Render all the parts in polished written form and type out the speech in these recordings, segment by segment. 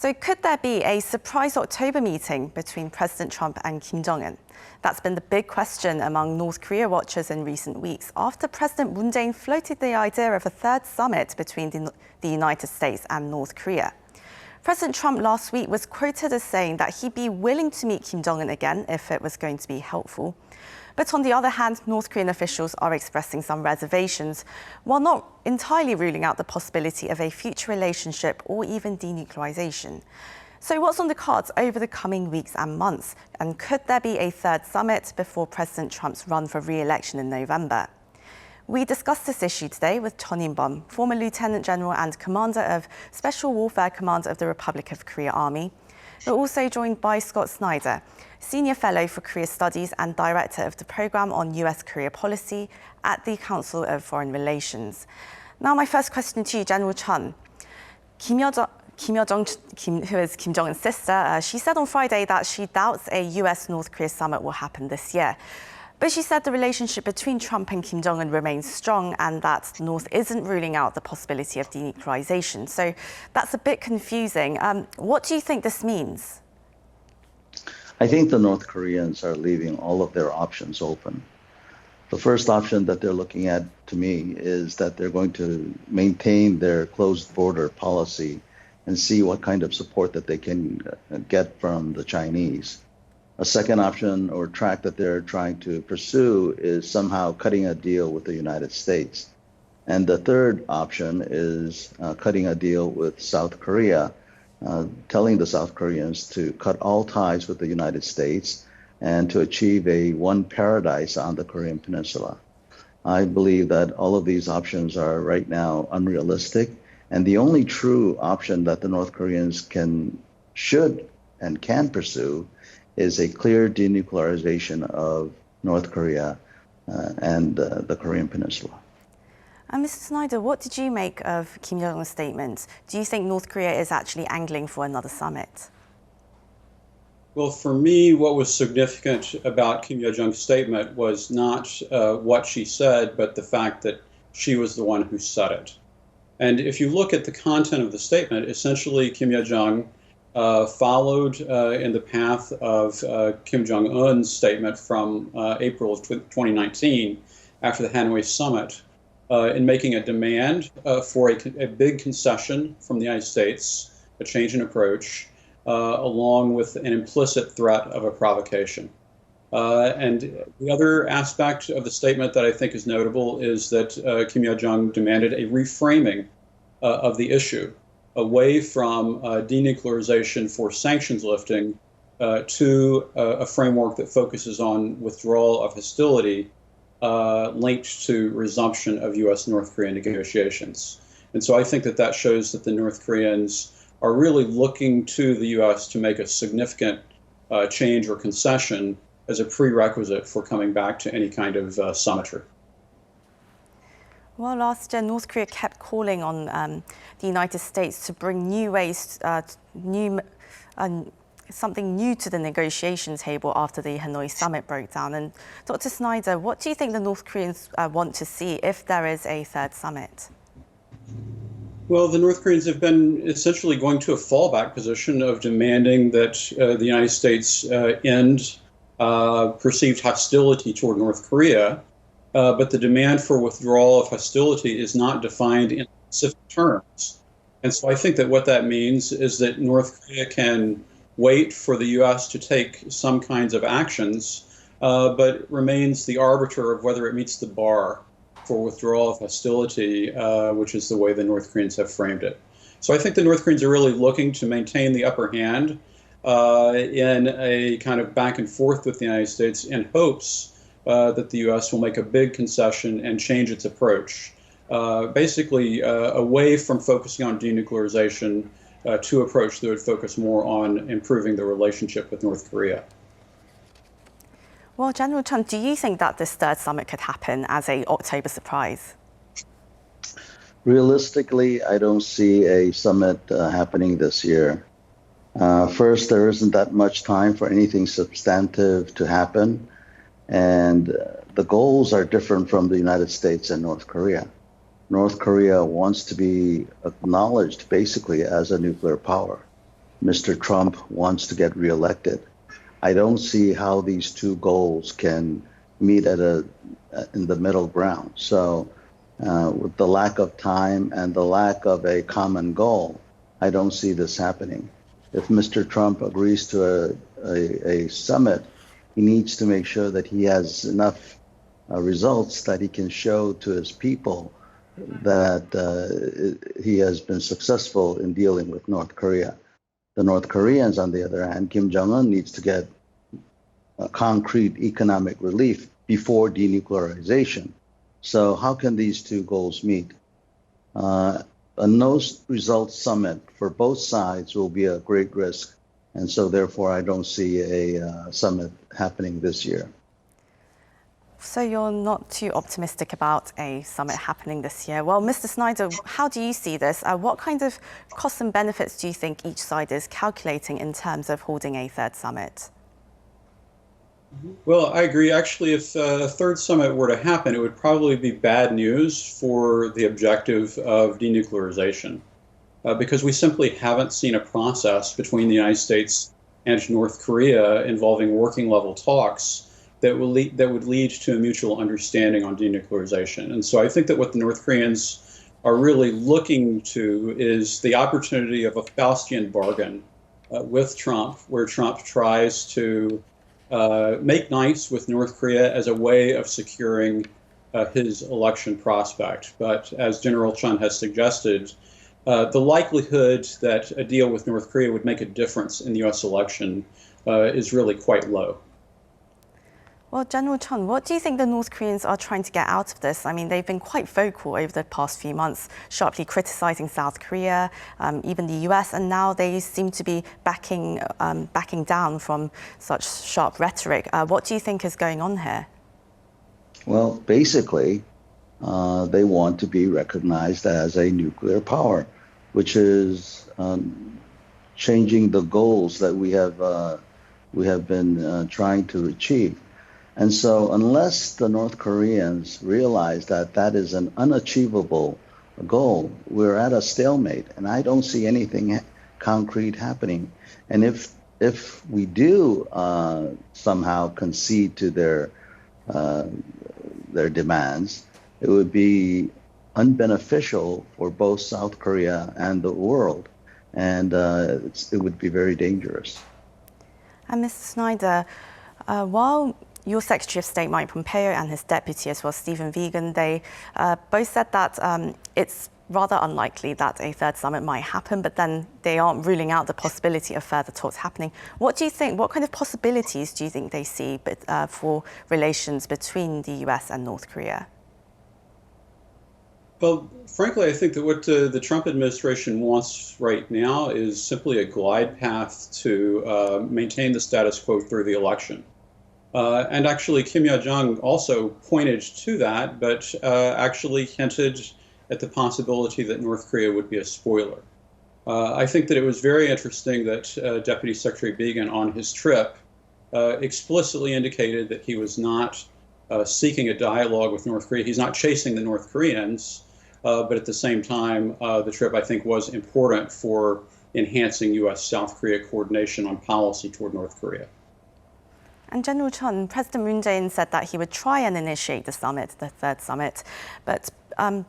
So could there be a surprise October meeting between President Trump and Kim Jong-un? That's been the big question among North Korea watchers in recent weeks after President Moon Jae-in floated the idea of a third summit between the United States and North Korea. President Trump last week was quoted as saying that he'd be willing to meet Kim Jong-un again if it was going to be helpful. But on the other hand, North Korean officials are expressing some reservations, while not entirely ruling out the possibility of a future relationship or even denuclearization. So what's on the cards over the coming weeks and months? And could there be a third summit before President Trump's run for re-election in November? We discussed this issue today with Chun In-bum, former Lieutenant General and Commander of Special Warfare Command of the Republic of Korea Army. We're also joined by Scott Snyder, Senior Fellow for Korea Studies and Director of the Programme on US-Korea Policy at the Council of Foreign Relations. Now, my first question to you, General Chun. Kim Yo-jong, who is Kim Jong-un's sister, she said on Friday that she doubts a US-North Korea summit will happen this year. But she said the relationship between Trump and Kim Jong-un remains strong and that the North isn't ruling out the possibility of denuclearization. So that's a bit confusing. What do you think this means? I think the North Koreans are leaving all of their options open. The first option that they're looking at, to me, is that they're going to maintain their closed border policy and see what kind of support that they can get from the Chinese. A second option or track that they're trying to pursue is somehow cutting a deal with the United States. And the third option is cutting a deal with South Korea, telling the South Koreans to cut all ties with the United States and to achieve a one paradise on the Korean Peninsula. I believe that all of these options are right now unrealistic. And the only true option that the North Koreans should and can pursue is a clear denuclearization of North Korea and the Korean Peninsula. And Mr. Snyder, what did you make of Kim Jong-un's statement? Do you think North Korea is actually angling for another summit? Well, for me, what was significant about Kim Yo-jong's statement was not what she said, but the fact that she was the one who said it. And if you look at the content of the statement, essentially Kim Yo-jong followed in the path of Kim Jong-un's statement from April of 2019 after the Hanoi summit in making a demand for a big concession from the United States, a change in approach, along with an implicit threat of a provocation. And the other aspect of the statement that I think is notable is that Kim Yo-jong demanded a reframing of the issue away from denuclearization for sanctions lifting to a framework that focuses on withdrawal of hostility linked to resumption of U.S.-North Korea negotiations. And so I think that shows that the North Koreans are really looking to the U.S. to make a significant change or concession as a prerequisite for coming back to any kind of summitry. Well, last year, North Korea kept calling on the United States to bring new ways, something new to the negotiation table after the Hanoi summit broke down. And Dr. Snyder, what do you think the North Koreans want to see if there is a third summit? Well, the North Koreans have been essentially going to a fallback position of demanding that the United States end perceived hostility toward North Korea. But the demand for withdrawal of hostility is not defined in specific terms. And so I think that what that means is that North Korea can wait for the U.S. to take some kinds of actions, but remains the arbiter of whether it meets the bar for withdrawal of hostility, which is the way the North Koreans have framed it. So I think the North Koreans are really looking to maintain the upper hand in a kind of back and forth with the United States in hopes that the U.S. will make a big concession and change its approach, basically away from focusing on denuclearization to approach that would focus more on improving the relationship with North Korea. Well, General Chun, do you think that this third summit could happen as an October surprise? Realistically, I don't see a summit happening this year. First, there isn't that much time for anything substantive to happen. And the goals are different from the United States and North Korea. North Korea wants to be acknowledged basically as a nuclear power. Mr. Trump wants to get reelected. I don't see how these two goals can meet in the middle ground. So with the lack of time and the lack of a common goal, I don't see this happening. If Mr. Trump agrees to a summit, he needs to make sure that he has enough results that he can show to his people that he has been successful in dealing with North Korea. The North Koreans, on the other hand, Kim Jong-un needs to get concrete economic relief before denuclearization. So how can these two goals meet? A no results summit for both sides will be a great risk. And so therefore, I don't see a summit happening this year. So you're not too optimistic about a summit happening this year. Well, Mr. Snyder, how do you see this? What kind of costs and benefits do you think each side is calculating in terms of holding a third summit? Well, I agree. Actually, if a third summit were to happen, it would probably be bad news for the objective of denuclearization, because we simply haven't seen a process between the United States and North Korea involving working level talks that would lead to a mutual understanding on denuclearization. And so I think that what the North Koreans are really looking to is the opportunity of a Faustian bargain with Trump, where Trump tries to make nice with North Korea as a way of securing his election prospect. But as General Chun has suggested, the likelihood that a deal with North Korea would make a difference in the U.S. election is really quite low. Well, General Chun, what do you think the North Koreans are trying to get out of this? I mean, they've been quite vocal over the past few months, sharply criticizing South Korea, even the US, and now they seem to be backing down from such sharp rhetoric. What do you think is going on here? Well, basically, they want to be recognized as a nuclear power, which is changing the goals that we have been trying to achieve. And so unless the North Koreans realize that that is an unachievable goal, we're at a stalemate, and I don't see anything concrete happening. And if we do somehow concede to their demands, it would be unbeneficial for both South Korea and the world, and it would be very dangerous. And Mr. Snyder, while your Secretary of State, Mike Pompeo, and his deputy as well, Stephen Biegun, they both said that it's rather unlikely that a third summit might happen, but then they aren't ruling out the possibility of further talks happening. What do you think, what kind of possibilities do you think they see for relations between the US and North Korea? Well, frankly, I think that what the Trump administration wants right now is simply a glide path to maintain the status quo through the election. And actually, Kim Yo-jong also pointed to that, but actually hinted at the possibility that North Korea would be a spoiler. I think that it was very interesting that Deputy Secretary Biegun on his trip explicitly indicated that he was not seeking a dialogue with North Korea. He's not chasing the North Koreans, but at the same time, the trip, I think, was important for enhancing U.S.-South Korea coordination on policy toward North Korea. And General Chun, President Moon Jae-in said that he would try and initiate the summit, the third summit, but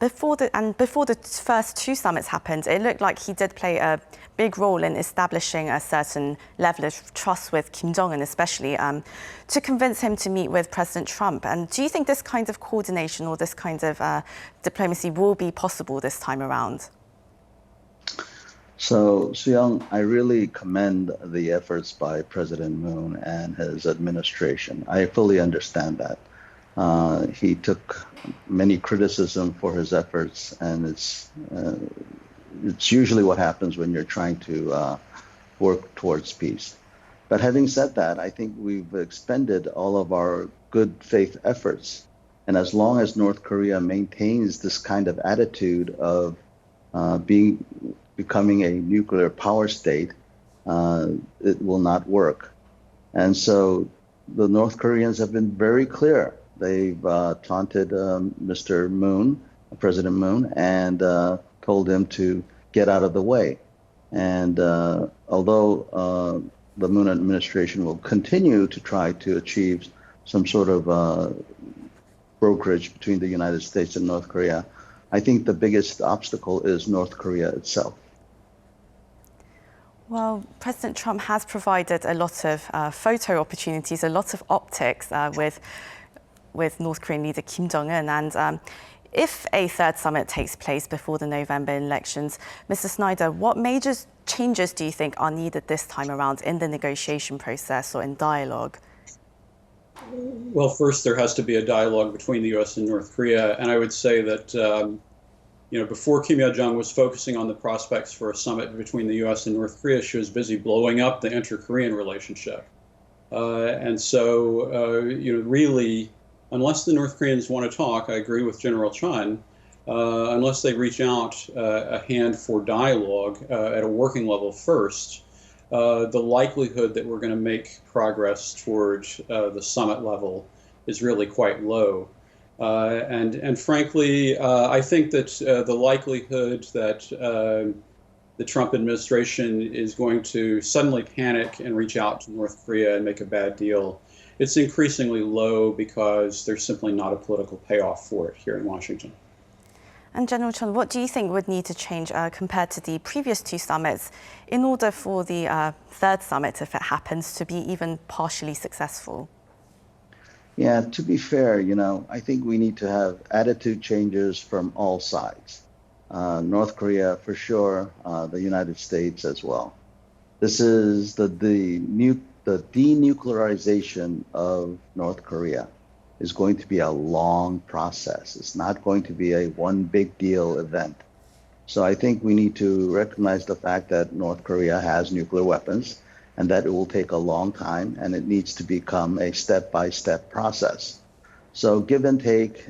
before the first two summits happened, it looked like he did play a big role in establishing a certain level of trust with Kim Jong-un, especially to convince him to meet with President Trump. And do you think this kind of coordination or this kind of diplomacy will be possible this time around? So, Soo-young, I really commend the efforts by President Moon and his administration. I fully understand that. He took many criticism for his efforts, and it's usually what happens when you're trying to work towards peace. But having said that, I think we've expended all of our good faith efforts. And as long as North Korea maintains this kind of attitude of becoming a nuclear power state, it will not work. And so the North Koreans have been very clear. They've taunted Mr. Moon, President Moon, and told him to get out of the way. And although the Moon administration will continue to try to achieve some sort of brokerage between the United States and North Korea, I think the biggest obstacle is North Korea itself. Well, President Trump has provided a lot of photo opportunities, a lot of optics with North Korean leader Kim Jong-un. And if a third summit takes place before the November elections, Mr. Snyder, what major changes do you think are needed this time around in the negotiation process or in dialogue? Well, first, there has to be a dialogue between the U.S. and North Korea. And I would say that before Kim Yo-jong was focusing on the prospects for a summit between the U.S. and North Korea, she was busy blowing up the inter-Korean relationship. And so, really, unless the North Koreans want to talk, I agree with General Chun, unless they reach out a hand for dialogue at a working level first, the likelihood that we're going to make progress towards the summit level is really quite low. And frankly, I think that the likelihood that the Trump administration is going to suddenly panic and reach out to North Korea and make a bad deal, it's increasingly low because there's simply not a political payoff for it here in Washington. And General Chun, what do you think would need to change compared to the previous two summits in order for the third summit, if it happens, to be even partially successful? Yeah, to be fair, I think we need to have attitude changes from all sides. North Korea, for sure, the United States as well. This is the denuclearization of North Korea is going to be a long process. It's not going to be a one big deal event. So I think we need to recognize the fact that North Korea has nuclear weapons and that it will take a long time and it needs to become a step-by-step process. So give and take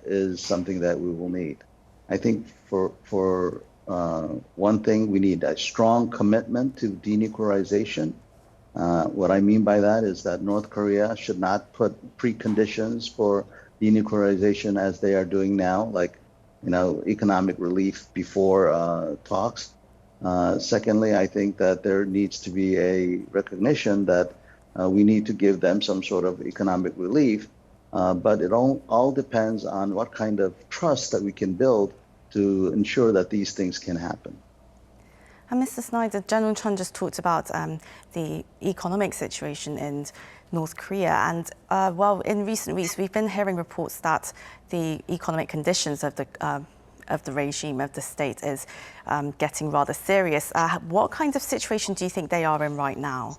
is something that we will need. I think for one thing, we need a strong commitment to denuclearization. What I mean by that is that North Korea should not put preconditions for denuclearization as they are doing now, like economic relief before talks. Secondly, I think that there needs to be a recognition that we need to give them some sort of economic relief, but it all depends on what kind of trust that we can build to ensure that these things can happen. And Mr. Snyder, General Chun just talked about the economic situation in North Korea. And in recent weeks, we've been hearing reports that the economic conditions of the regime, of the state, is getting rather serious. What kind of situation do you think they are in right now?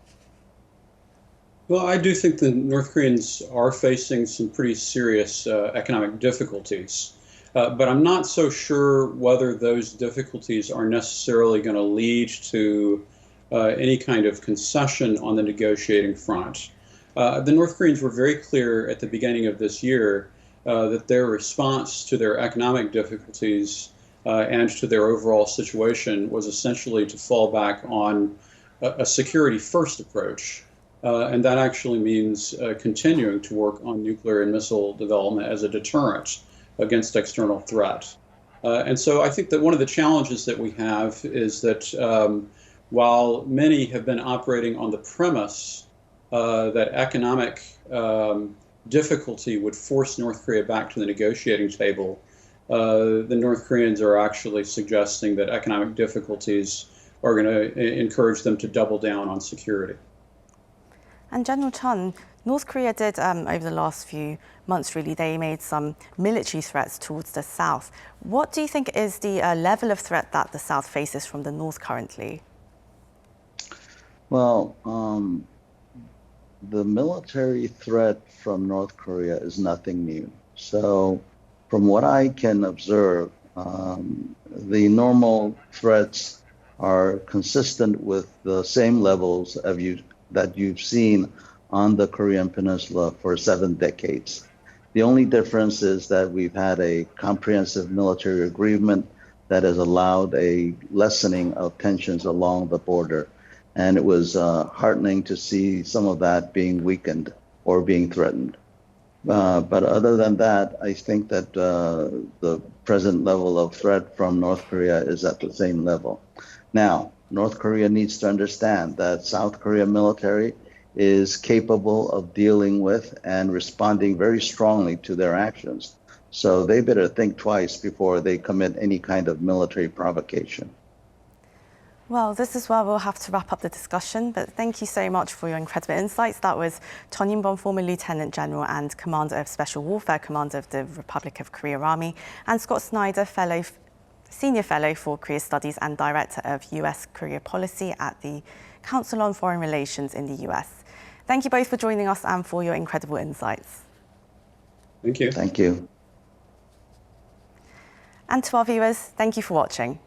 Well, I do think the North Koreans are facing some pretty serious economic difficulties. But I'm not so sure whether those difficulties are necessarily going to lead to any kind of concession on the negotiating front. The North Koreans were very clear at the beginning of this year that their response to their economic difficulties and to their overall situation was essentially to fall back on a security-first approach. And that actually means continuing to work on nuclear and missile development as a deterrent against external threat. And so I think that one of the challenges that we have is that while many have been operating on the premise that economic difficulty would force North Korea back to the negotiating table, the North Koreans are actually suggesting that economic difficulties are going to encourage them to double down on security. And General Chun, North Korea did, over the last few months, really, they made some military threats towards the South. What do you think is the level of threat that the South faces from the North currently? Well, the military threat from North Korea is nothing new. So from what I can observe, the normal threats are consistent with the same levels that you've seen on the Korean Peninsula for 7 decades. The only difference is that we've had a comprehensive military agreement that has allowed a lessening of tensions along the border. And it was heartening to see some of that being weakened or being threatened. But other than that, I think that the present level of threat from North Korea is at the same level. Now, North Korea needs to understand that South Korea military is capable of dealing with and responding very strongly to their actions. So they better think twice before they commit any kind of military provocation. Well, this is where we'll have to wrap up the discussion, but thank you so much for your incredible insights. That was Chun In-bum, former Lieutenant General and Commander of Special Warfare, Commander of the Republic of Korea Army, and Scott Snyder, Senior Fellow for Korea Studies and Director of US-Korea Policy at the Council on Foreign Relations in the US. Thank you both for joining us and for your incredible insights. Thank you. Thank you. And to our viewers, thank you for watching.